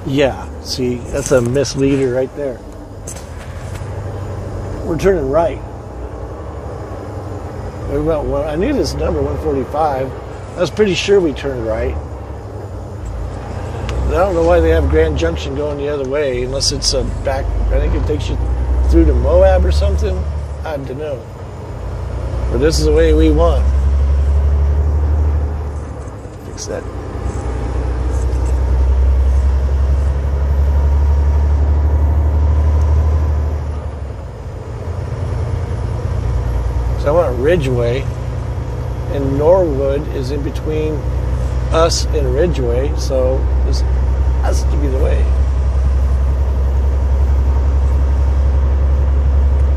Yeah, see, that's a misleader right there. We're turning right. I knew this number, 145. I was pretty sure we turned right. I don't know why they have Grand Junction going the other way, unless it's a back. I think it takes you through to Moab or something. I don't know. But this is the way we want. Fix that. So I want Ridgeway, and Norwood is in between us and Ridgeway, so this has to be the way.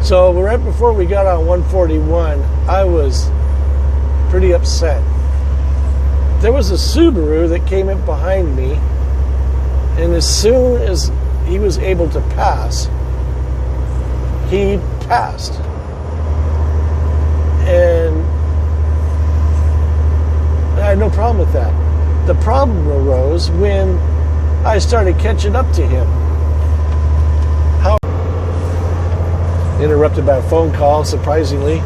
So right before we got on 141, I was pretty upset. There was a Subaru that came in behind me, and as soon as he was able to pass, he passed. And I had no problem with that. The problem arose when I started catching up to him. How interrupted by a phone call, surprisingly.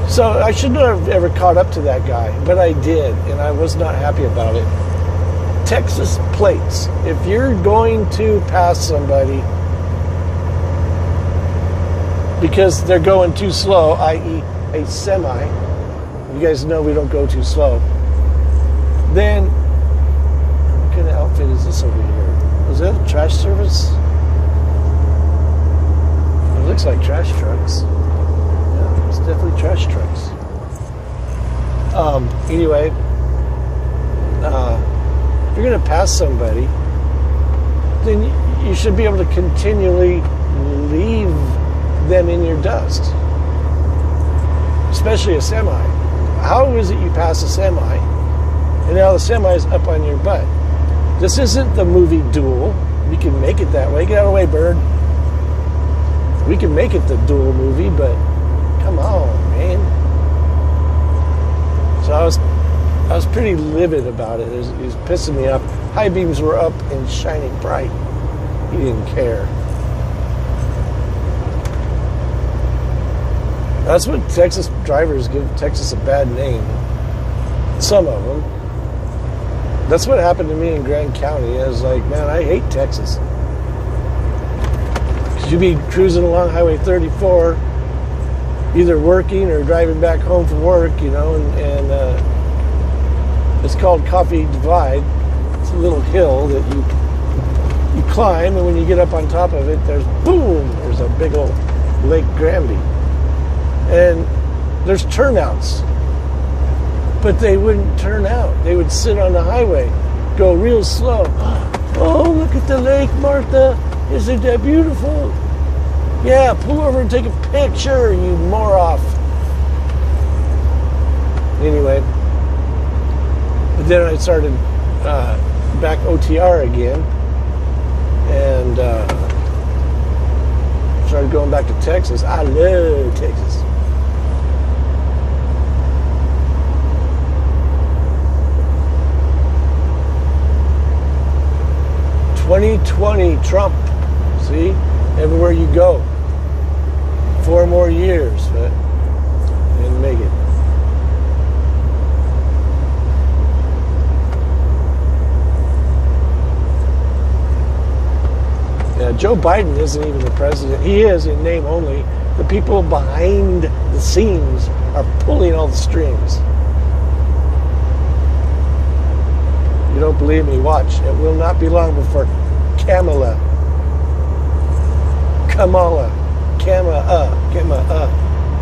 So I shouldn't have ever caught up to that guy, but I did, and I was not happy about it. Texas plates. If you're going to pass somebody because they're going too slow, i.e. a semi, you guys know we don't go too slow, then what kind of outfit is this over here? Is that a trash service? It looks like trash trucks. Yeah, it's definitely trash trucks. Anyway, if you're going to pass somebody, then you should be able to continually leave them in your dust, especially a semi. How is it you pass a semi and now the semi is up on your butt? This isn't the movie Duel. We can make it that way. Get out of the way, bird. We can make it the Duel movie, but come on, man. So I was pretty livid about it. It was pissing me off. High beams were up and shining bright. He didn't care. That's what Texas drivers give Texas a bad name. Some of them. That's what happened to me in Grand County. I was like, man, I hate Texas. Because you'd be cruising along Highway 34, either working or driving back home from work, you know, and it's called Coffee Divide. It's a little hill that you climb, and when you get up on top of it, there's a big old Lake Granby. And there's turnouts, but they wouldn't turn out. They would sit on the highway, go real slow. Oh, look at the lake, Martha. Isn't that beautiful? Yeah, pull over and take a picture, you more-off. Anyway, but then I started back OTR again, and started going back to Texas. I love Texas. 2020 Trump, see, everywhere you go. 4 more years, but didn't make it. Yeah, Joe Biden isn't even the president. He is in name only. The people behind the scenes are pulling all the strings. You don't believe me? Watch. It will not be long before Kamala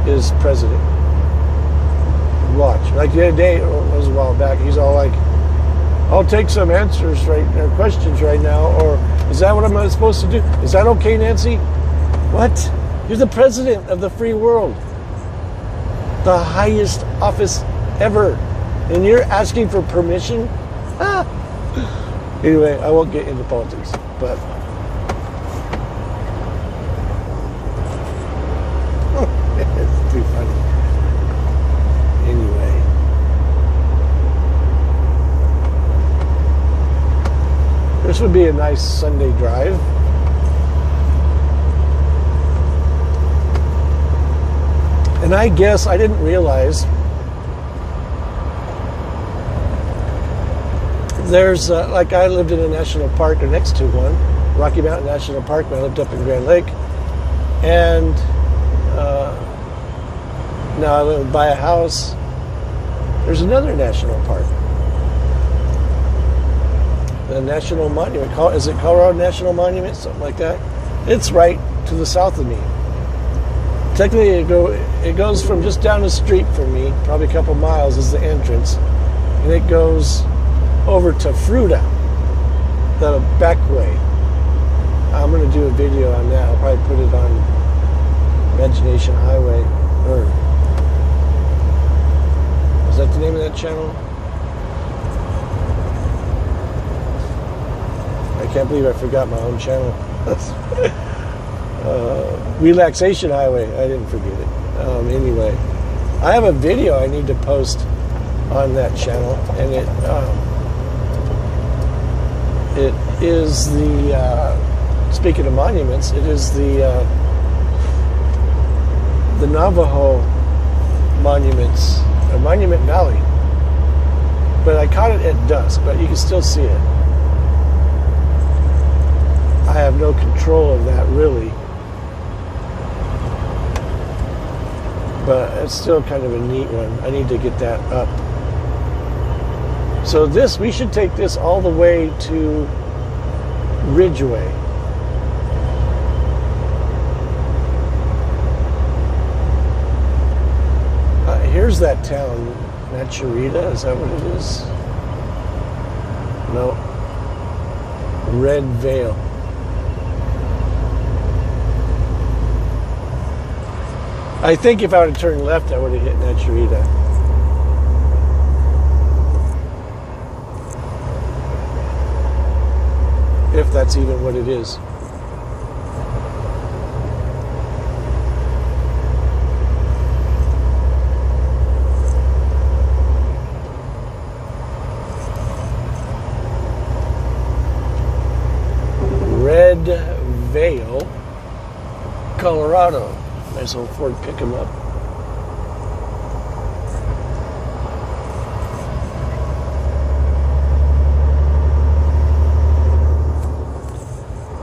is president. Watch. Like the other day, it was a while back, he's all like, I'll take some answers or questions right now, or is that what I'm supposed to do? Is that okay, Nancy? What? You're the president of the free world. The highest office ever. And you're asking for permission? Anyway, I won't get into politics, but it's too funny. Anyway, This would be a nice Sunday drive. And I guess I didn't realize there's, like I lived in a national park or next to one, Rocky Mountain National Park when I lived up in Grand Lake. And now I live by a house. There's another national park. The National Monument. Is it Colorado National Monument? Something like that. It's right to the south of me. Technically, it goes from just down the street from me, probably a couple miles is the entrance. And it goes over to Fruta, the back way. I'm going to do a video on that. I'll probably put it on Imagination Highway. Or is that the name of that channel? I can't believe I forgot my own channel. Relaxation Highway. I didn't forget it. Anyway, I have a video I need to post on that channel, and it is the speaking of monuments, it is the Navajo monuments, Monument Valley. But I caught it at dusk, but you can still see it. I have no control of that really, but it's still kind of a neat one. I need to get that up. So we should take this all the way to Ridgeway. Here's that town, Naturita, is that what it is? No. Red Vale. I think if I would have turned left, I would have hit Naturita. If that's even what it is. Red Vale, Colorado. Nice old Ford pick 'em up.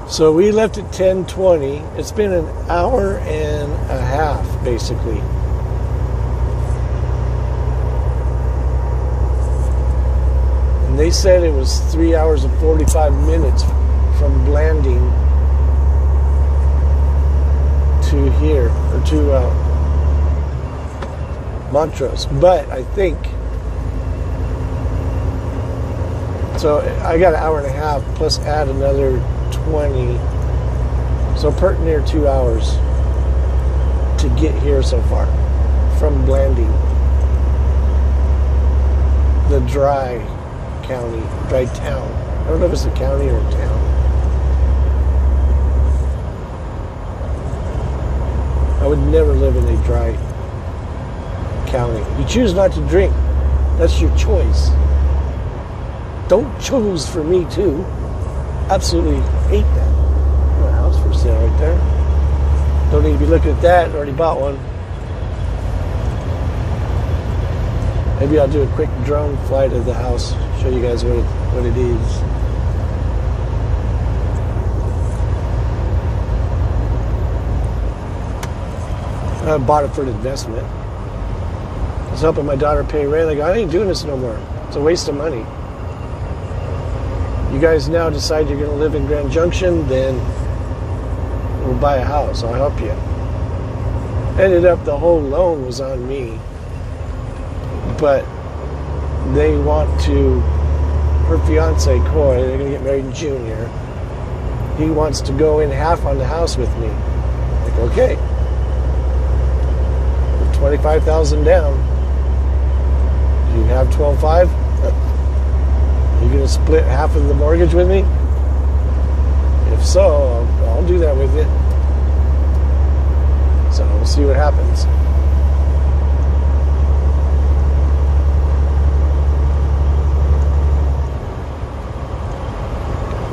So we left at 10:20. It's been an hour and a half, basically. And they said it was 3 hours and 45 minutes from Blanding to here, or to Montrose. But I think, so I got an hour and a half plus add another 20, so pert near 2 hours to get here so far from Blanding, the dry town. I don't know if it's a county or a town. I would never live in a dry county. You choose not to drink. That's your choice. Don't choose for me too. Absolutely hate that. A house for sale right there. Don't need to be looking at that. Already bought one. Maybe I'll do a quick drone flight of the house. Show you guys what it is. I bought it for an investment. I was helping my daughter pay rent. I go, I ain't doing this no more. It's a waste of money. You guys now decide you're going to live in Grand Junction, then we'll buy a house. I'll help you. Ended up the whole loan was on me. But they want to, her fiance, Coy, they're going to get married in June here. He wants to go in half on the house with me. Like, okay. $25,000 down. You have $12,500. You gonna split half of the mortgage with me? If so, I'll do that with you. So we'll see what happens.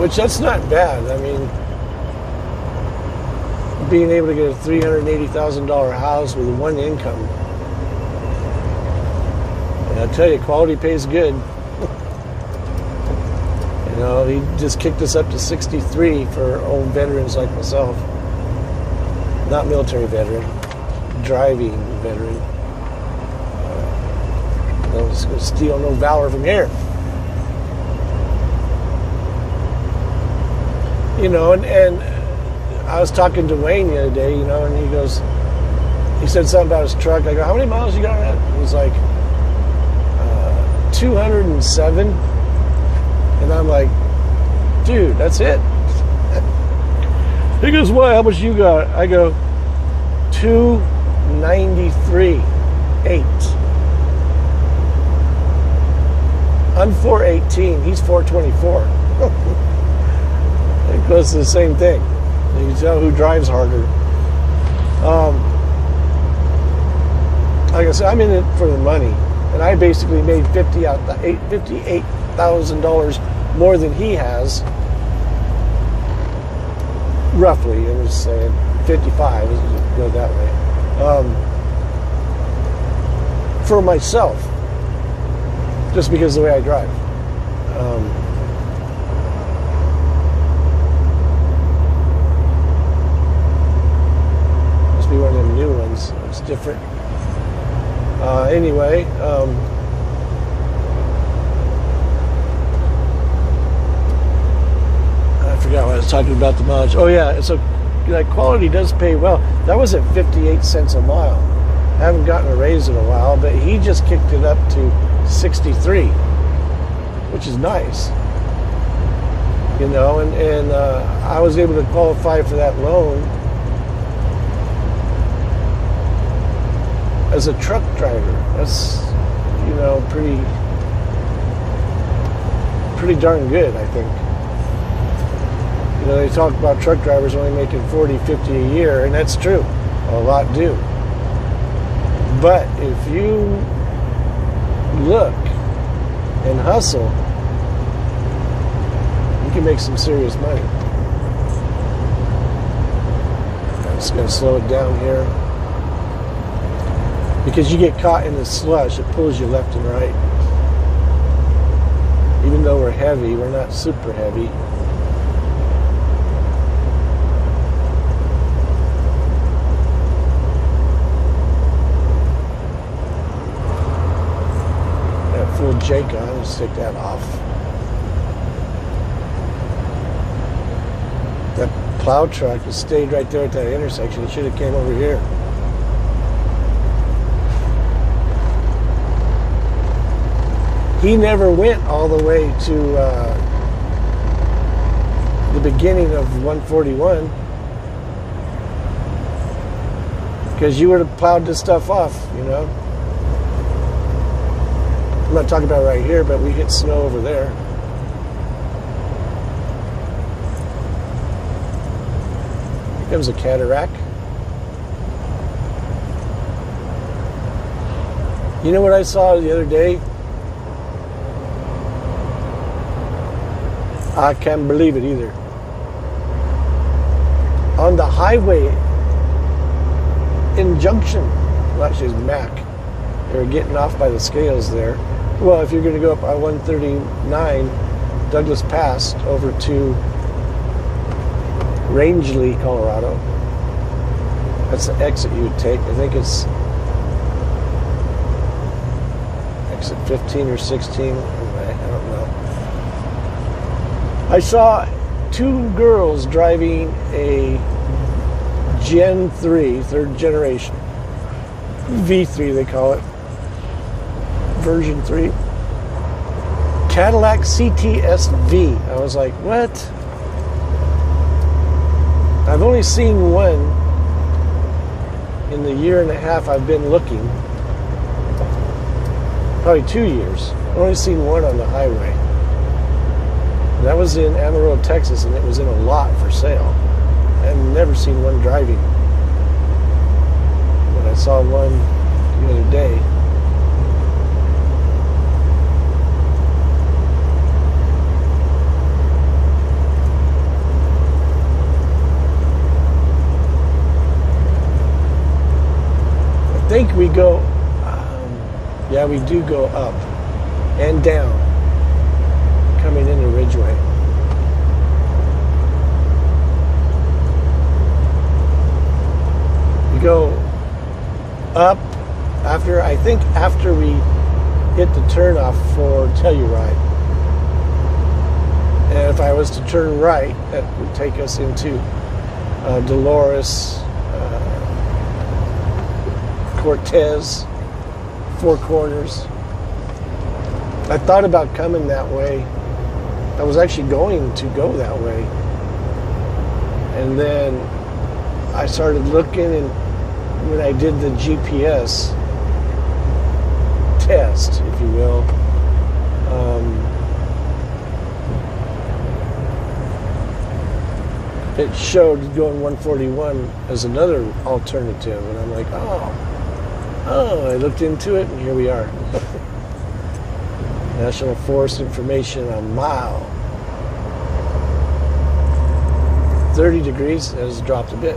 which that's not bad. I mean, being able to get a $380,000 house with one income. And I'll tell you, quality pays good. You know, he just kicked us up to 63 for old veterans like myself. Not military veteran, driving veteran. No steal no valor from here. You know, and I was talking to Wayne the other day, you know, and he said something about his truck. I go, how many miles you got on that? He was like, 207. And I'm like, dude, that's it. He goes, what? How much you got? I go, 293.8. I'm 418. He's 424. It goes to the same thing. You can tell who drives harder. Like I said, I'm in it for the money, and I basically made $58,000 more than he has. Roughly, I'm just saying 55. Let's go that way. For myself, just because of the way I drive. Must be one of them new ones. It's different. Anyway, I forgot what I was talking about the mileage. Oh yeah, so that quality does pay well. That was at 58 cents a mile. I haven't gotten a raise in a while, but he just kicked it up to 63, which is nice. You know, and I was able to qualify for that loan as a truck driver. That's, you know, pretty darn good, I think. You know, they talk about truck drivers only making 40, 50 a year, and that's true. A lot do. But if you look and hustle, you can make some serious money. I'm just going to slow it down here. Because you get caught in the slush, it pulls you left and right. Even though we're heavy, we're not super heavy. That full Jake on, let's take that off. That plow truck has stayed right there at that intersection. It should have came over here. He never went all the way to the beginning of 141 because you would have plowed this stuff off, you know. I'm not talking about right here, but we hit snow over there. Here comes a cataract. You know what I saw the other day? I can't believe it either. On the highway in Junction, well, actually it's Mac, they were getting off by the scales there. Well, if you're going to go up I-139, Douglas Pass, over to Rangeley, Colorado, that's the exit you would take. I think it's exit 15 or 16. Anyway, I don't know. I saw two girls driving a Gen 3, third generation, V3 they call it, version 3, Cadillac CTS-V. I was like, what? I've only seen one in the year and a half I've been looking. Probably 2 years. I've only seen one on the highway. That was in Amarillo, Texas, and it was in a lot for sale. I've never seen one driving. But I saw one the other day. we do go up and down coming into Ridgeway. We go up after we hit the turnoff for Telluride. And if I was to turn right, that would take us into Dolores, Cortez, Four Corners. I thought about coming that way. I was actually going to go that way. And then I started looking, and when I did the GPS test, if you will, it showed going 141 as another alternative. And I'm like, I looked into it, and here we are. National Forest information a mile. 30 degrees has dropped a bit.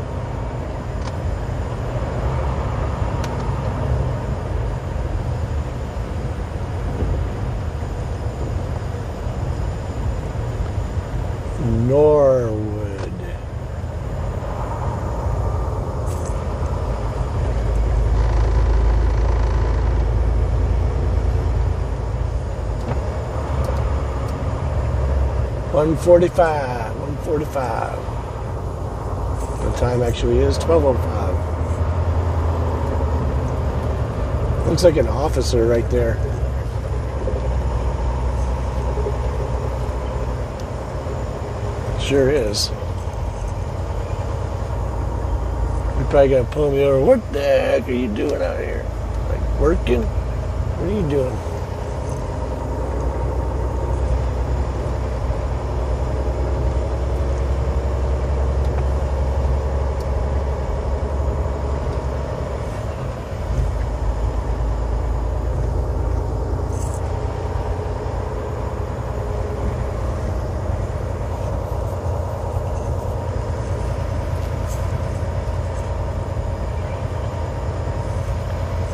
Norwood. $1:45. The time actually is 12:05. Looks like an officer right there. Sure is. You're probably gonna pull me over. What the heck are you doing out here? Like working? What are you doing?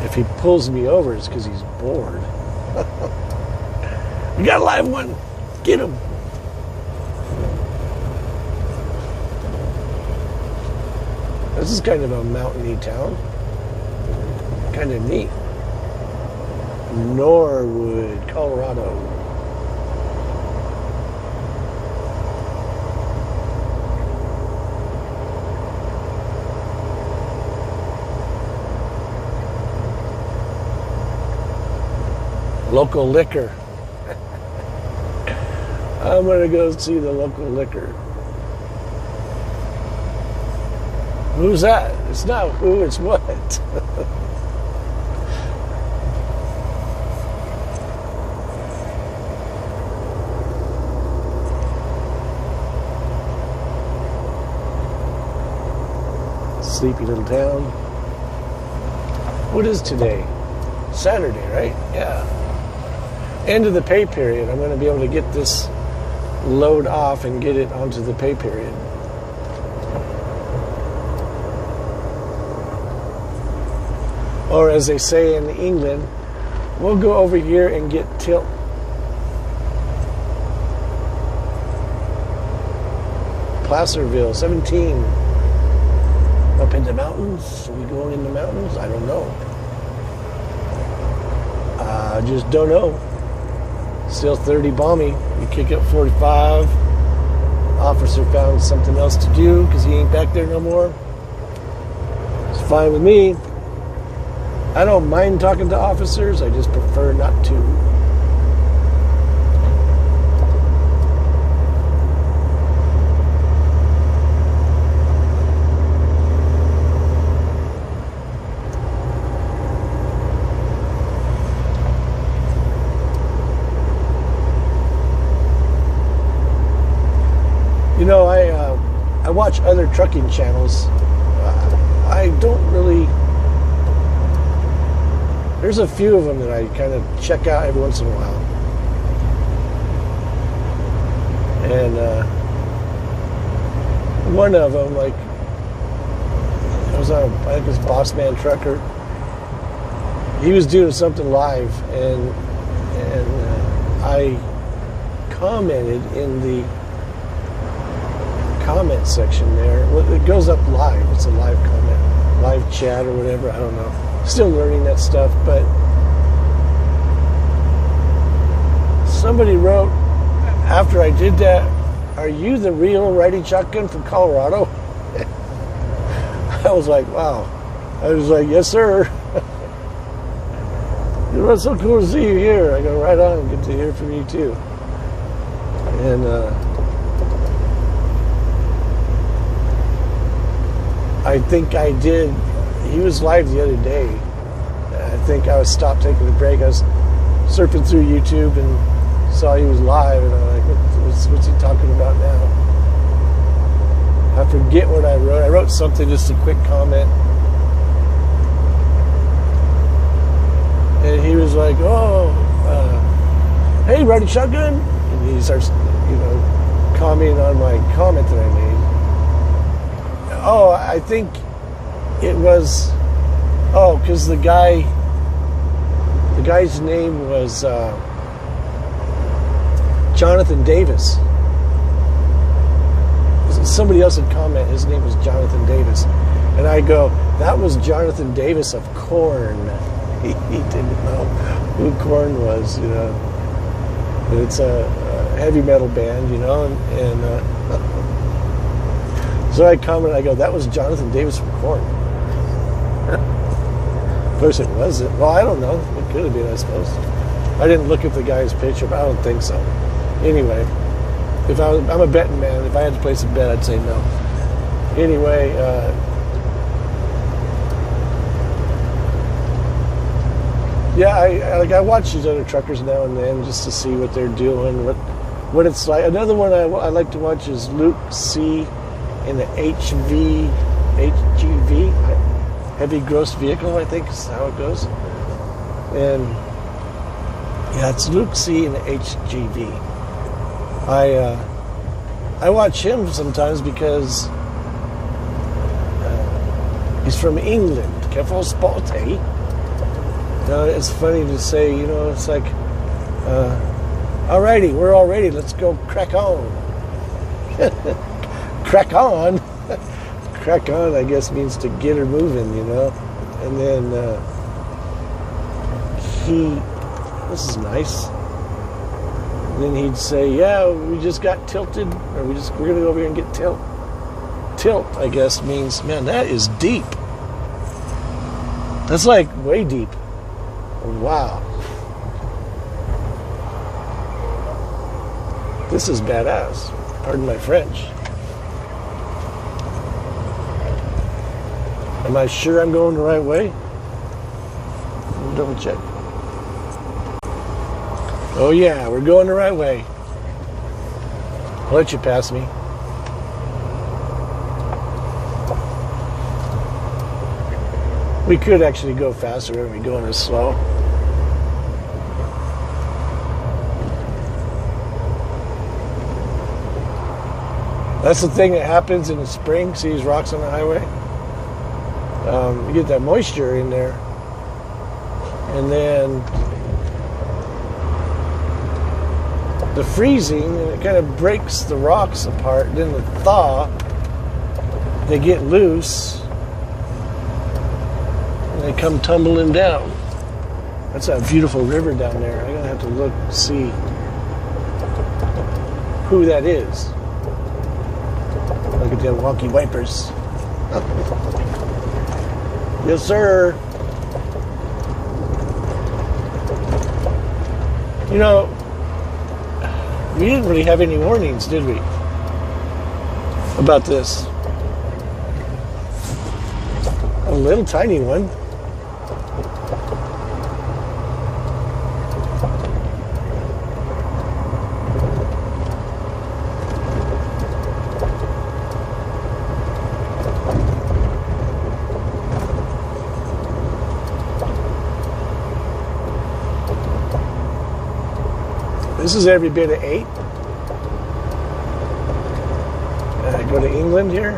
If he pulls me over, it's because he's bored. We got a live one. Get him. This is kind of a mountainy town. Kind of neat. Norwood, Colorado. Local liquor. I'm going to go see the local liquor. Who's that? It's not who, it's what. Sleepy little town. What is today? Saturday, right? Yeah. End of the pay period. I'm going to be able to get this load off and get it onto the pay period. Or as they say in England, we'll go over here and get tilt. Placerville, 17. Up in the mountains? Are we going in the mountains? I don't know. I just don't know. Still 30 balmy. We kick up 45. Officer found something else to do because he ain't back there no more. It's fine with me. I don't mind talking to officers. I just prefer not to. You know, I watch other trucking channels. I don't really... There's a few of them that I kind of check out every once in a while. And one of them, like, I was on, I think it was Boss Man Trucker. he was doing something live, and I commented in the comment section there. Well, it goes up live. It's a live comment, live chat or whatever. I don't know. Still learning that stuff, but somebody wrote after I did that, "Are you the real riding shotgun from Colorado?" I was like, wow. I was like, yes, sir. It was so cool to see you here. I go, right on. Good to hear from you, too. And I think I did. He was live the other day. I think I was stopped taking a break. I was surfing through YouTube and saw he was live. And I'm like, what's he talking about now? I forget what I wrote. I wrote something, just a quick comment. And he was like, oh, hey, riding shotgun? And he starts, commenting on my comment that I made. Oh, I think it was, because the guy's name was Jonathan Davis. Somebody else had commented, his name was Jonathan Davis. And I go, that was Jonathan Davis of Korn. He didn't know who Korn was, But it's a heavy metal band, and so I commented, I go, that was Jonathan Davis from Korn. Of course it wasn't. Well, I don't know. It could have been, I suppose. I didn't look at the guy's picture, but I don't think so. Anyway, I'm a betting man. If I had to place a bet, I'd say no. Anyway, I watch these other truckers now and then just to see what they're doing, what it's like. Another one I like to watch is Luke C in the HGV, heavy gross vehicle, I think is how it goes. And yeah, it's Luke C in the HGV. I watch him sometimes because he's from England. Careful spot, eh? It's funny to say, it's like, alrighty, we're all ready. Let's go crack on. Crack on? Crack on, I guess, means to get her moving, And then this is nice. And then he'd say, yeah, we just got tilted, or we're going to go over here and get tilt. Tilt, I guess, means, man, that is deep. That's like way deep. Wow. This is badass. Pardon my French. Am I sure I'm going the right way? Double check. Oh yeah, we're going the right way. I'll let you pass me. We could actually go faster when we go this slow. That's the thing that happens in the spring. See these rocks on the highway? You get that moisture in there. And then the freezing, and it kind of breaks the rocks apart. Then the thaw, they get loose. And they come tumbling down. That's a beautiful river down there. I'm going to have to look, see who that is. Look at them wonky wipers. Yes, sir. We didn't really have any warnings, did we? About this. A little tiny one. This is every bit of 8. I go to England here.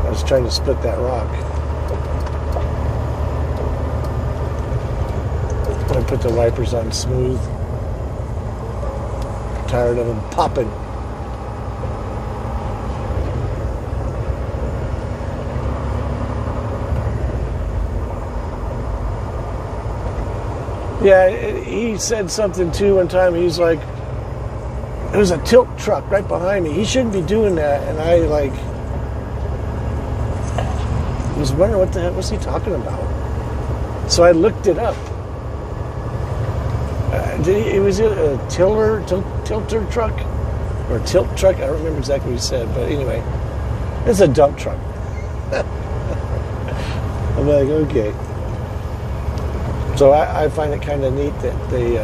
I was trying to split that rock. put the wipers on smooth. Tired of them popping. Yeah, he said something too one time. He's like, there was a tilt truck right behind me. He shouldn't be doing that. And I was wondering what the heck was he talking about. So I looked it up. Was it a tilter truck? Or a tilt truck? I don't remember exactly what he said. But anyway, it's a dump truck. I'm like, okay. So I find it kind of neat that they,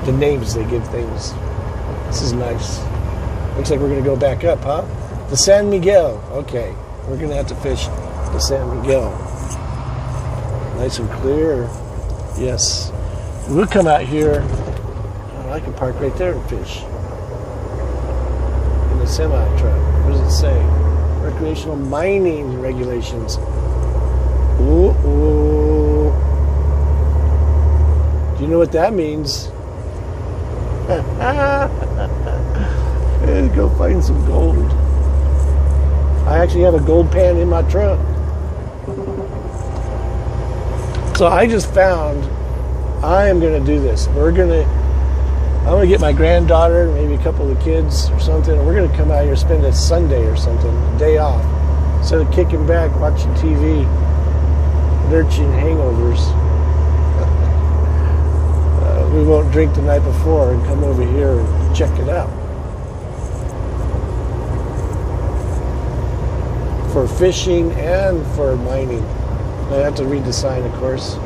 the names they give things. This is nice. Looks like we're going to go back up, huh? The San Miguel. Okay, we're going to have to fish the San Miguel. Nice and clear. Yes. We'll come out here. Oh, I can park right there and fish. In the semi-truck. What does it say? Recreational mining regulations. Ooh. Do you know what that means? Go find some gold. I actually have a gold pan in my truck. So I just found I am going to do this. I'm going to get my granddaughter, maybe a couple of the kids or something, and we're going to come out here and spend a Sunday or something, a day off. Instead of kicking back, watching TV, lurching hangovers. We won't drink the night before and come over here and check it out. For fishing and for mining. I have to read the sign, of course.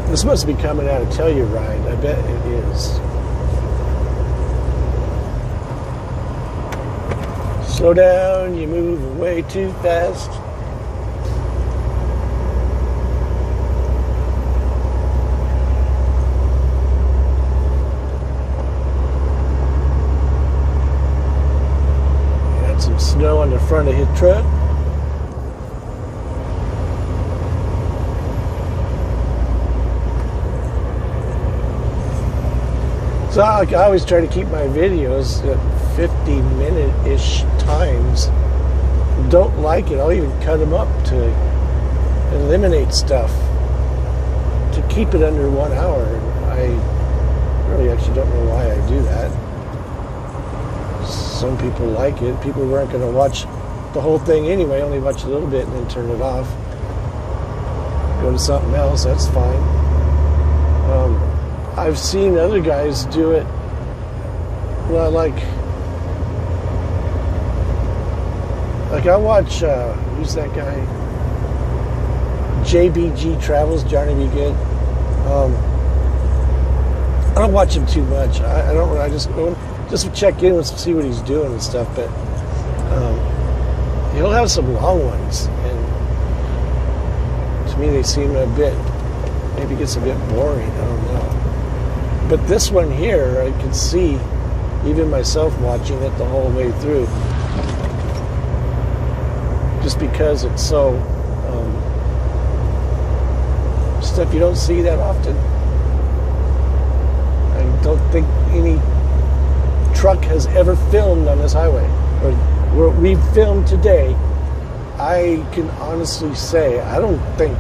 This must be coming out of Telluride. I bet it is. Slow down, you move way too fast. Got some snow on the front of his truck. So I always try to keep my videos at 50-minute-ish times. Don't like it, I'll even cut them up to eliminate stuff to keep it under 1 hour. I really actually don't know why I do that. Some people like it. People weren't going to watch the whole thing anyway, only watch a little bit and then turn it off. Go to something else, that's fine. I've seen other guys do it. Well, like I watch, who's that guy? JBG Travels, Johnny B. Good. I don't watch him too much. I don't. I just check in and see what he's doing and stuff. But he'll have some long ones, and to me they seem a bit. Maybe it gets a bit boring. I don't know. But this one here, I can see, even myself watching it the whole way through, just because it's so stuff you don't see that often. I don't think any truck has ever filmed on this highway, or where we've filmed today. I can honestly say, I don't think,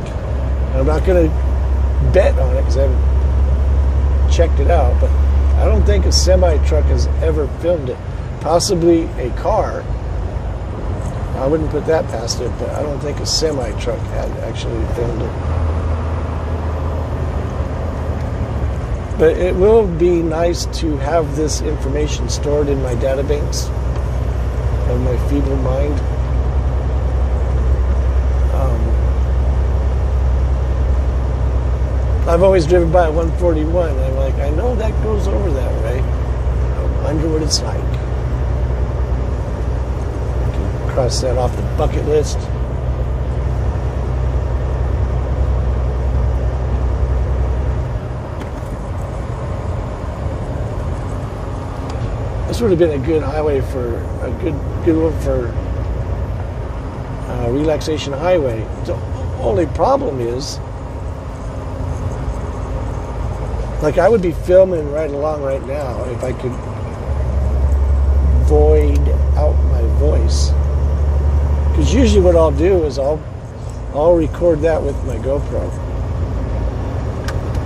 I'm not going to bet on it because I haven't checked it out, but I don't think a semi-truck has ever filmed it. Possibly a car. I wouldn't put that past it, but I don't think a semi-truck had actually filmed it. But it will be nice to have this information stored in my databanks of my feeble mind. I've always driven by 141, and I'm like, I know that goes over that way. I wonder what it's like. I can cross that off the bucket list. This would have been a good highway for a good one for relaxation highway. The only problem is, like, I would be filming right along right now if I could void out my voice. Because usually what I'll do is I'll record that with my GoPro.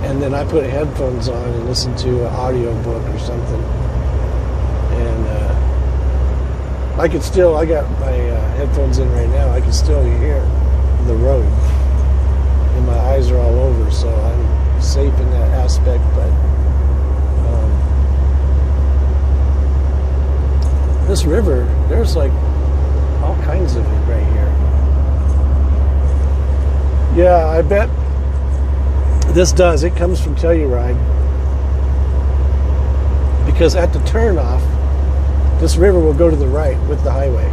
And then I put headphones on and listen to an audio book or something. And I got my headphones in right now. I can still hear the road. And my eyes are all over, so I'm safe in that aspect. But this river, there's like all kinds of it right here. Yeah, I bet this does. It comes from Telluride. Because at the turnoff, this river will go to the right with the highway.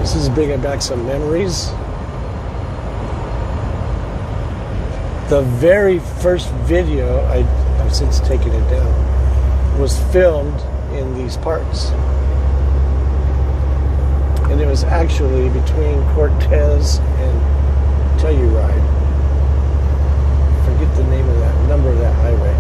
This is bringing back some memories. The very first video, I've since taken it down, was filmed in these parts. And it was actually between Cortez and Telluride. Forget the name of that, number of that highway.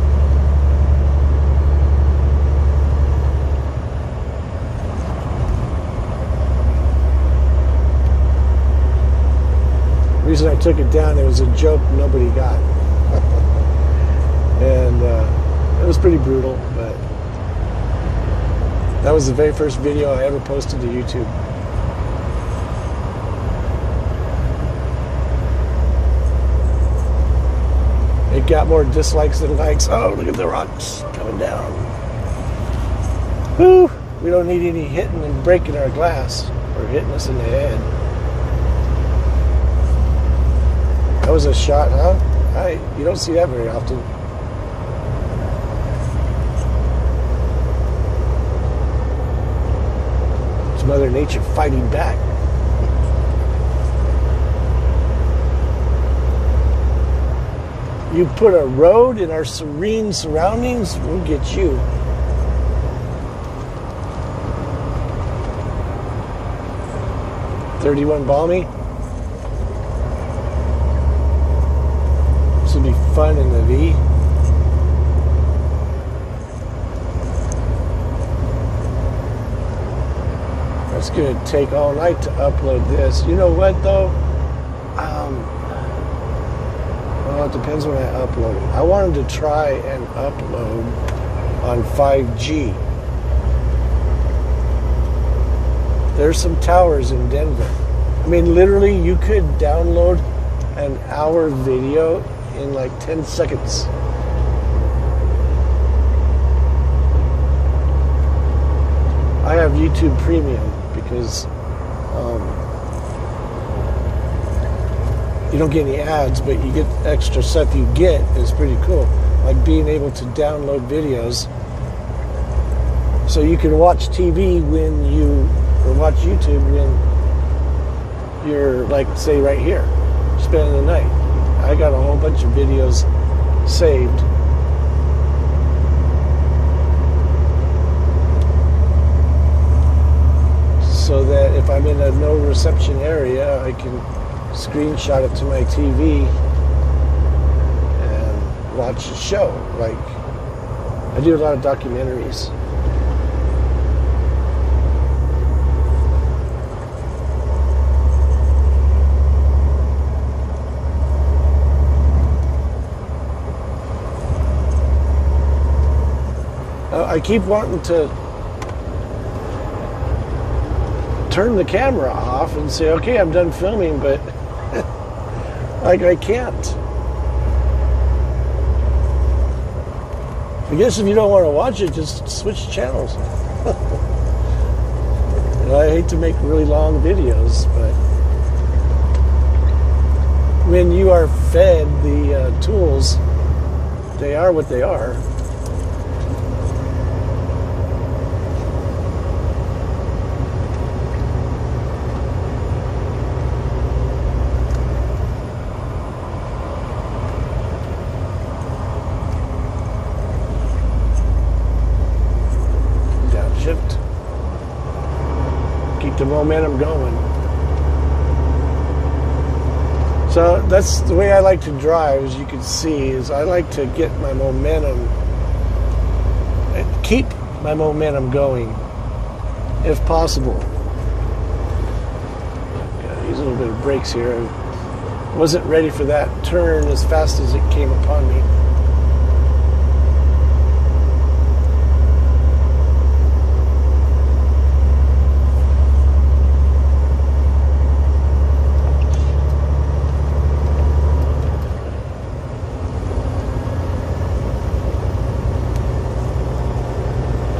The reason I took it down, it was a joke nobody got. And it was pretty brutal, but that was the very first video I ever posted to YouTube. It got more dislikes than likes. Oh, look at the rocks coming down. Whew, we don't need any hitting and breaking our glass or hitting us in the head. That was a shot, huh? You don't see that very often. It's Mother Nature fighting back. You put a road in our serene surroundings, we'll get you. .31 balmy. This will be fun in the V. That's going to take all night to upload this. You know what, though? Well, it depends when I upload it. I wanted to try and upload on 5G. There's some towers in Denver. I mean, literally, you could download an hour video in like 10 seconds. I have YouTube Premium because you don't get any ads, but you get extra stuff you get is pretty cool. Like being able to download videos so you can watch TV or watch YouTube when you're, like, say, right here, spending the night. I got a whole bunch of videos saved. So that if I'm in a no reception area, I can screenshot it to my TV and watch a show. Like, I do a lot of documentaries. I keep wanting to turn the camera off and say, okay, I'm done filming, but like, I can't. I guess if you don't want to watch it, just switch channels. And I hate to make really long videos, but when you are fed the tools, they are what they are. momentum going. So that's the way I like to drive, as you can see, is I like to get my momentum and keep my momentum going, if possible. Got to use a little bit of brakes here. I wasn't ready for that turn as fast as it came upon me.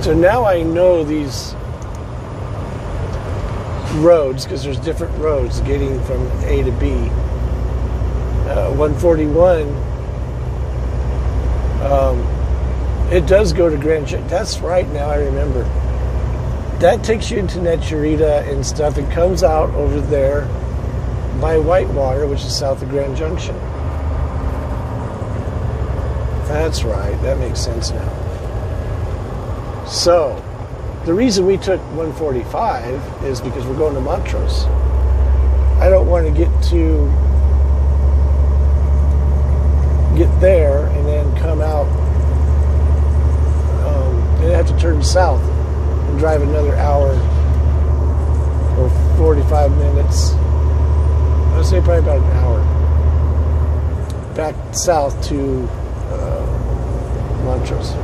So now I know these roads, because there's different roads getting from A to B. 141, it does go to Granby. That's right, now I remember. That takes you into Naturita and stuff. It comes out over there by Whitewater, which is south of Grand Junction. That's right, that makes sense now. So, the reason we took 145 is because we're going to Montrose. I don't want to get there and then come out and have to turn south and drive another hour or 45 minutes. I'd say probably about an hour back south to Montrose.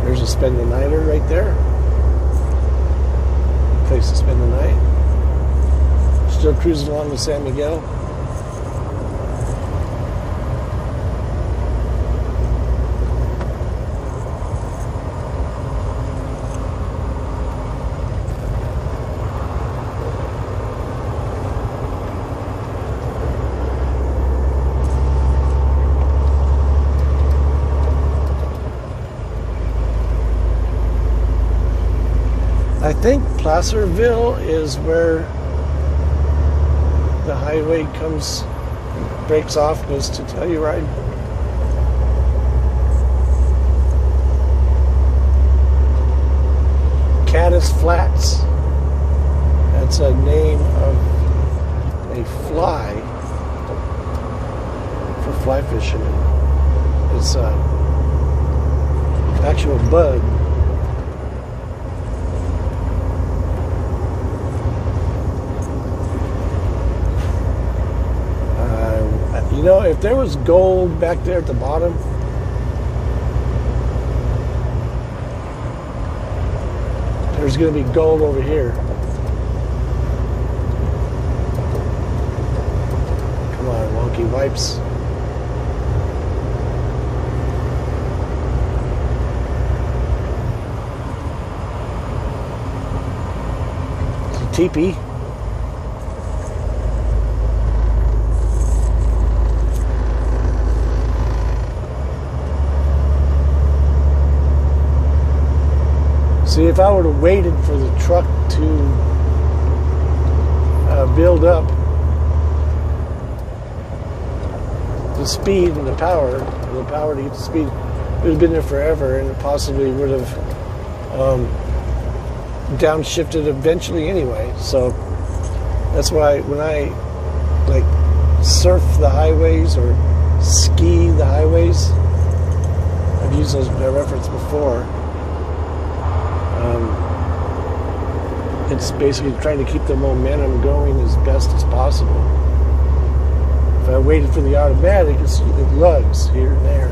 There's a spend the nighter right there. Place to spend the night. Still cruising along with San Miguel. I think Placerville is where the highway breaks off, goes to Telluride. Caddis Flats. That's a name of a fly for fly fishing. It's an actual bug. You know, if there was gold back there at the bottom, there's going to be gold over here. Come on, wonky wipes. It's a teepee. See, if I would have waited for the truck to build up the speed and the power to get the speed, it would have been there forever, and it possibly would have downshifted eventually anyway. So that's why when I like surf the highways or ski the highways, I've used that reference before. It's basically trying to keep the momentum going as best as possible. If I waited for the automatic, it lugs here and there.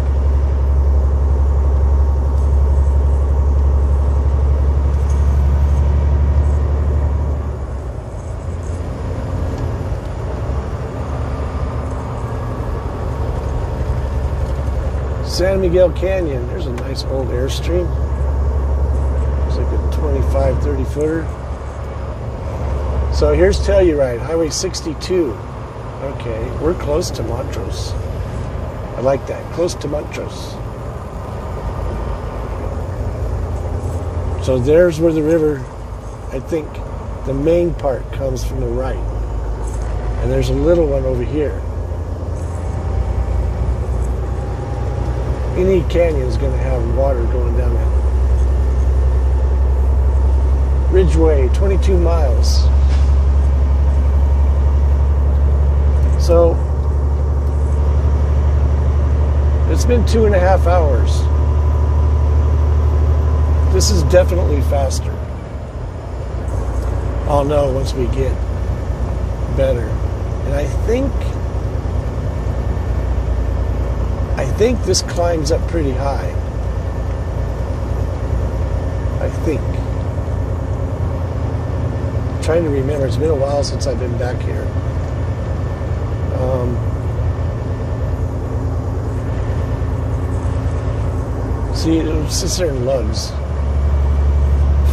San Miguel Canyon, there's a nice old Airstream. It's like a 25, 30 footer. So here's Telluride, Highway 62. Okay, we're close to Montrose. I like that, close to Montrose. So there's where the river, I think the main part comes from the right. And there's a little one over here. Any canyon is going to have water going down it. Ridgeway, 22 miles. So it's been 2.5 hours. This is definitely faster. I'll know once we get better. And I think this climbs up pretty high. I think. I'm trying to remember. It's been a while since I've been back here. See, it sits there in lugs.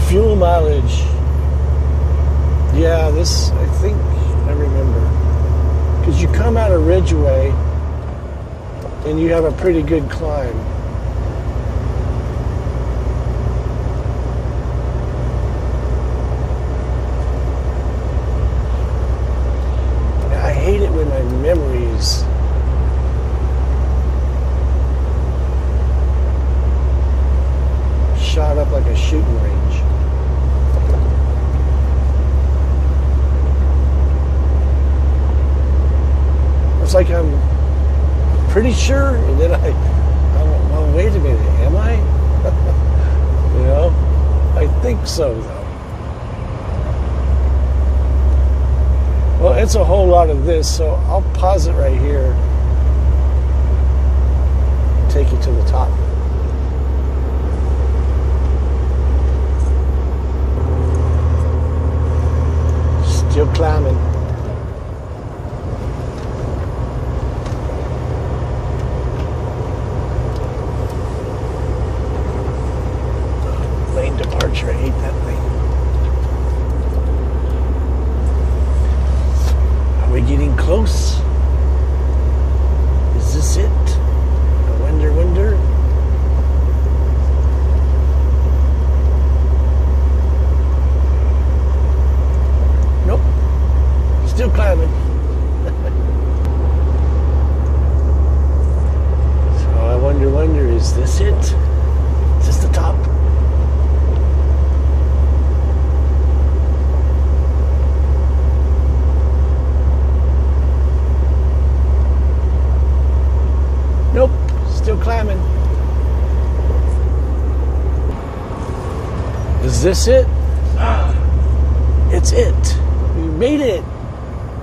Fuel mileage. Yeah, this, I think, I remember. Because you come out of Ridgeway and you have a pretty good climb. I hate it when my memories shot up like a shooting range. It's like I'm pretty sure, and then I'm well, wait a minute, am I? You know, I think so, though. Well, it's a whole lot of this, so I'll pause it right here. Take you to the top. Still climbing. Lane departure, I hate that thing. Are we getting close? Is this it? I wonder. Nope. Still climbing. So I wonder, is this it? Is this the top? Nope, still climbing. Is this it? It's it. We made it.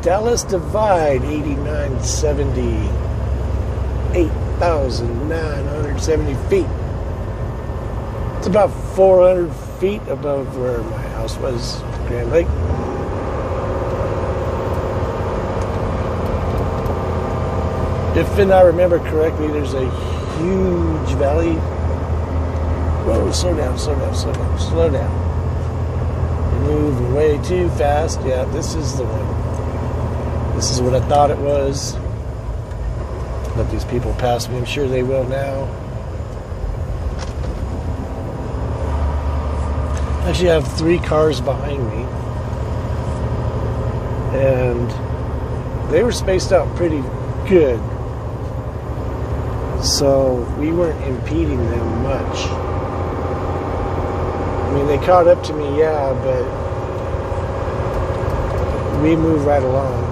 Dallas Divide, 8970. 8,970 feet. It's about 400 feet above where my house was, Grand Lake. If I remember correctly, there's a huge valley. Whoa, slow down. You're moving way too fast. Yeah, this is the one. This is what I thought it was. Let these people pass me. I'm sure they will now. Actually, I have 3 cars behind me. And they were spaced out pretty good. So we weren't impeding them much. I mean, they caught up to me, yeah, but we moved right along.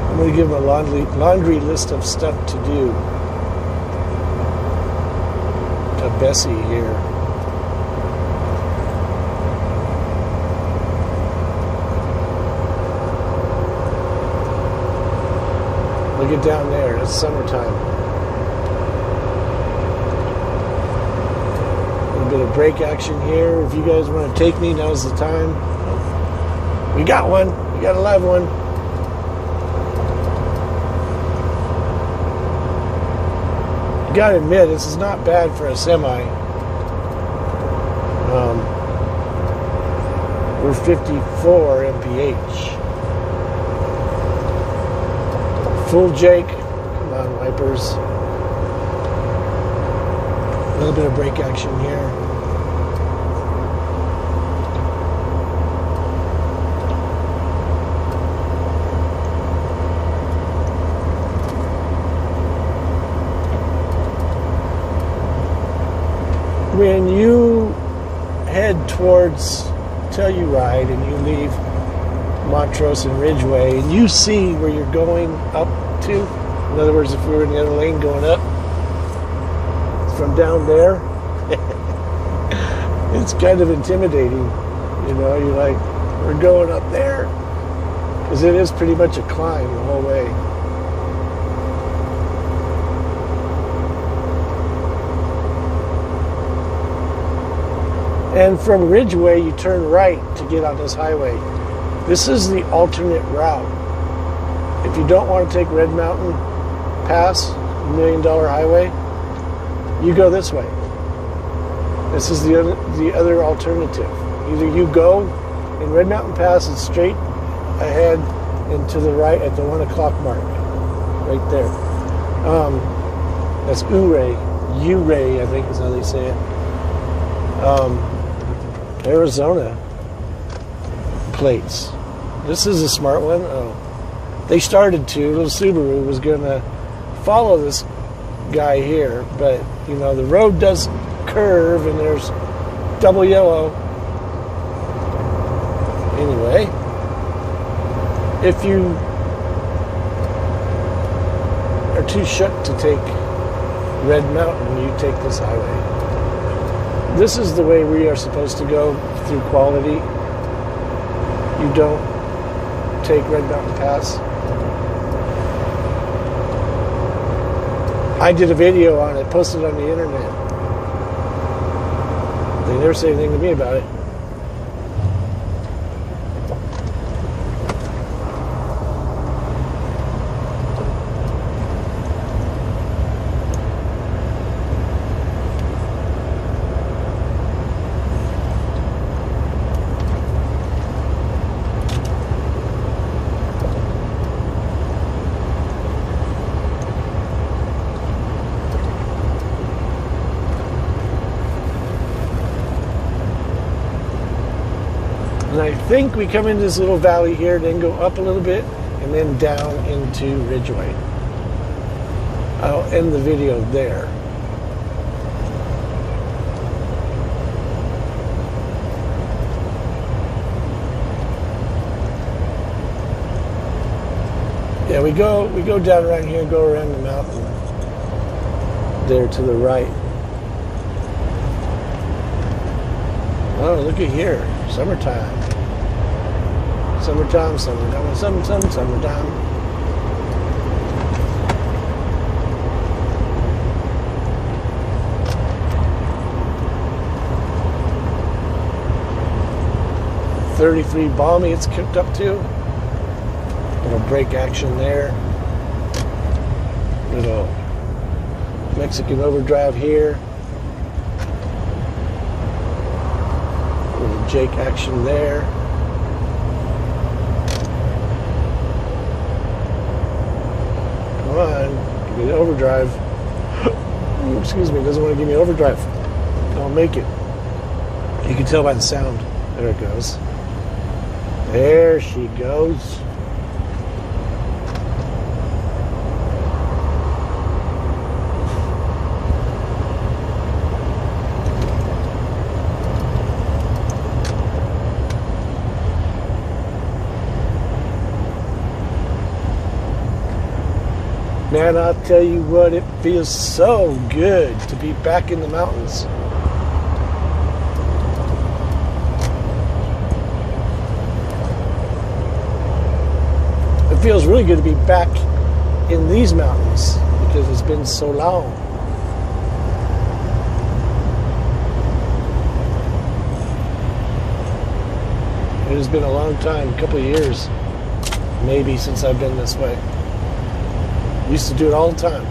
I'm going to give them a laundry list of stuff to do to Bessie here. Look at down there, it's summertime. A little bit of brake action here. If you guys want to take me, now's the time. We got one. We got a live one. You gotta admit, this is not bad for a semi. We're 54 mph. Full Jake. Come on, wipers. A little bit of brake action here. head towards Telluride and you leave Montrose and Ridgeway, and you see where you're going up to. In other words, if we were in the other lane going up, from down there, it's kind of intimidating. You know, you're like, we're going up there. Because it is pretty much a climb the whole way. And from Ridgeway, you turn right to get on this highway. This is the alternate route. If you don't want to take Red Mountain Pass, $1 Million Highway, you go this way. This is the other alternative. Either you go in Red Mountain Pass and straight ahead and to the right at the 1 o'clock mark. Right there. That's Ouray, I think is how they say it. Arizona plates. This is a smart one. Oh, they started to. Little Subaru was going to follow this guy here, but you know the road does curve and there's double yellow. Anyway, if you are too shook to take Red Mountain, you take this highway. This is the way we are supposed to go through quality. You don't take Red Mountain Pass. I did a video on it, posted on the internet. They never say anything to me about it. And I think we come into this little valley here, then go up a little bit, and then down into Ridgeway. I'll end the video there. Yeah, we go down around here and go around the mountain there to the right. Oh, look at here. Summertime. Summertime. Summertime. .33 balmy it's kicked up to. Little brake action there. Little Mexican overdrive here. Little Jake action there. Come on, give me the overdrive. Excuse me, doesn't want to give me overdrive. Don't make it. You can tell by the sound. There it goes. There she goes. Man, I'll tell you what, it feels so good to be back in the mountains. It feels really good to be back in these mountains because it's been so long. It has been a long time, a couple of years, maybe, since I've been this way. Used to do it all the time.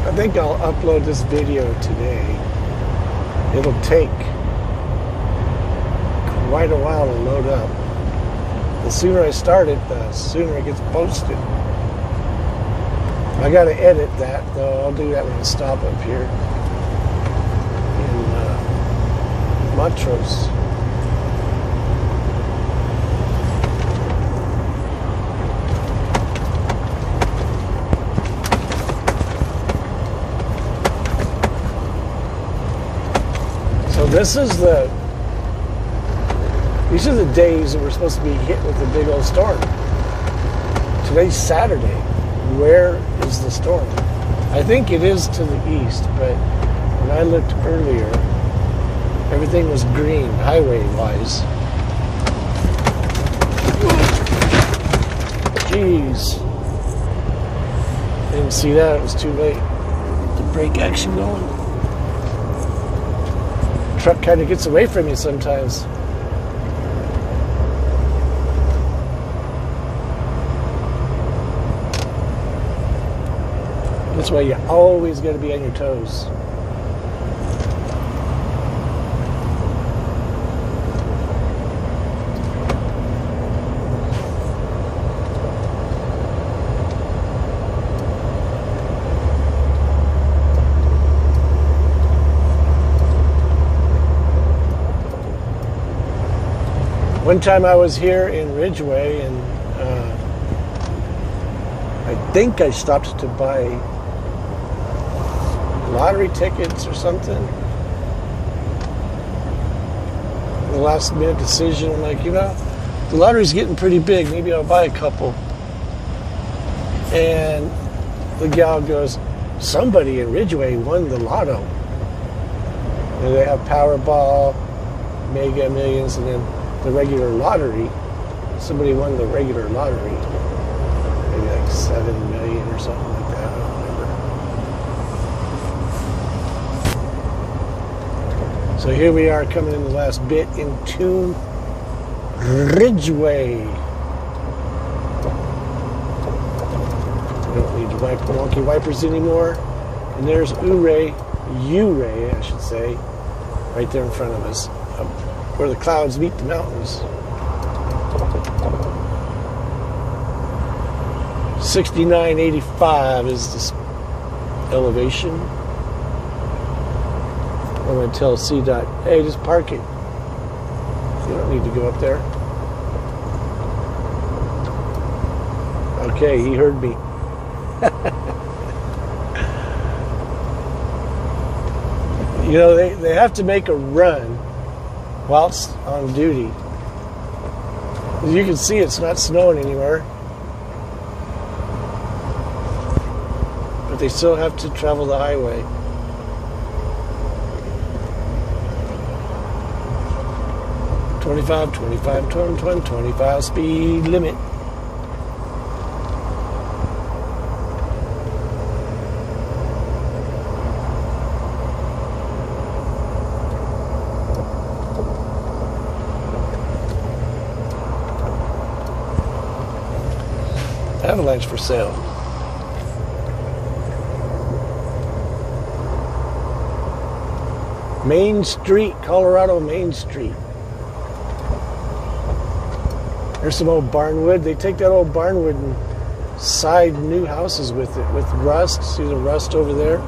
I think I'll upload this video today. It'll take quite a while to load up. The sooner I start it, the sooner it gets posted. I got to edit that, though. I'll do that when I stop up here in Montrose. So these are the days that we're supposed to be hit with a big old storm. Today's Saturday. Where is the storm? I think it is to the east, but when I looked earlier, everything was green, highway-wise. Jeez. Didn't see that, it was too late. The brake action going. Truck kind of gets away from you sometimes. That's why you always got to be on your toes. One time I was here in Ridgeway, and I think I stopped to buy lottery tickets or something. The last minute decision, I'm like, the lottery's getting pretty big. Maybe I'll buy a couple. And the gal goes, somebody in Ridgeway won the lotto. And they have Powerball, Mega Millions, and then the regular lottery. Somebody won the regular lottery. Maybe like 7 million or something like that. I don't remember. So here we are coming in the last bit into Ridgeway. We don't need to wipe the wonky wipers anymore. And there's Ouray, I should say, right there in front of us, where the clouds meet the mountains. 6985 is this elevation. I'm going to tell CDOT, hey, just park it. You don't need to go up there. Okay, he heard me. They have to make a run whilst on duty. As you can see, it's not snowing anywhere. But they still have to travel the highway. Twenty-five, 25 speed limit. Avalanche for sale. Main Street, Colorado Main Street. There's some old barnwood. They take that old barnwood and side new houses with it, with rust. See the rust over there?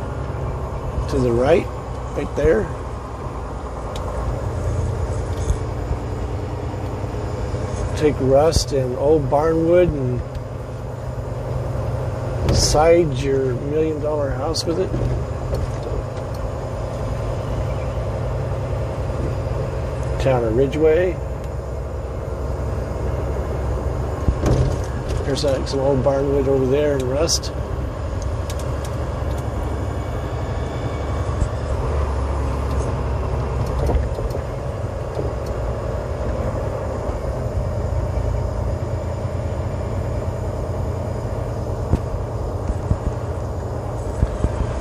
To the right there. Take rust and old barnwood and side your $1 million house with it. Town of Ridgeway. There's some old barnwood over there and rust.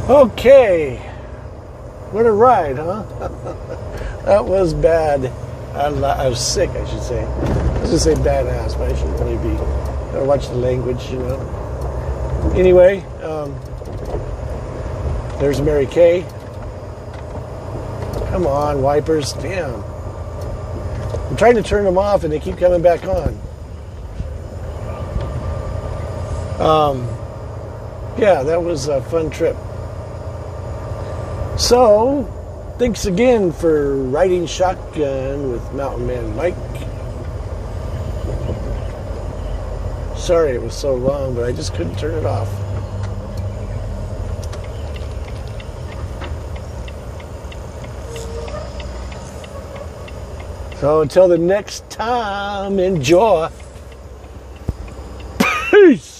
Okay, what a ride, huh? That was bad. I was sick, I should say. I was going to say badass, but I shouldn't really be. Gotta watch the language, Anyway, there's Mary Kay. Come on, wipers, damn. I'm trying to turn them off and they keep coming back on. Yeah, that was a fun trip. So, thanks again for riding shotgun with Mountain Man Mike. Sorry it was so long, but I just couldn't turn it off. So until the next time, enjoy. Peace.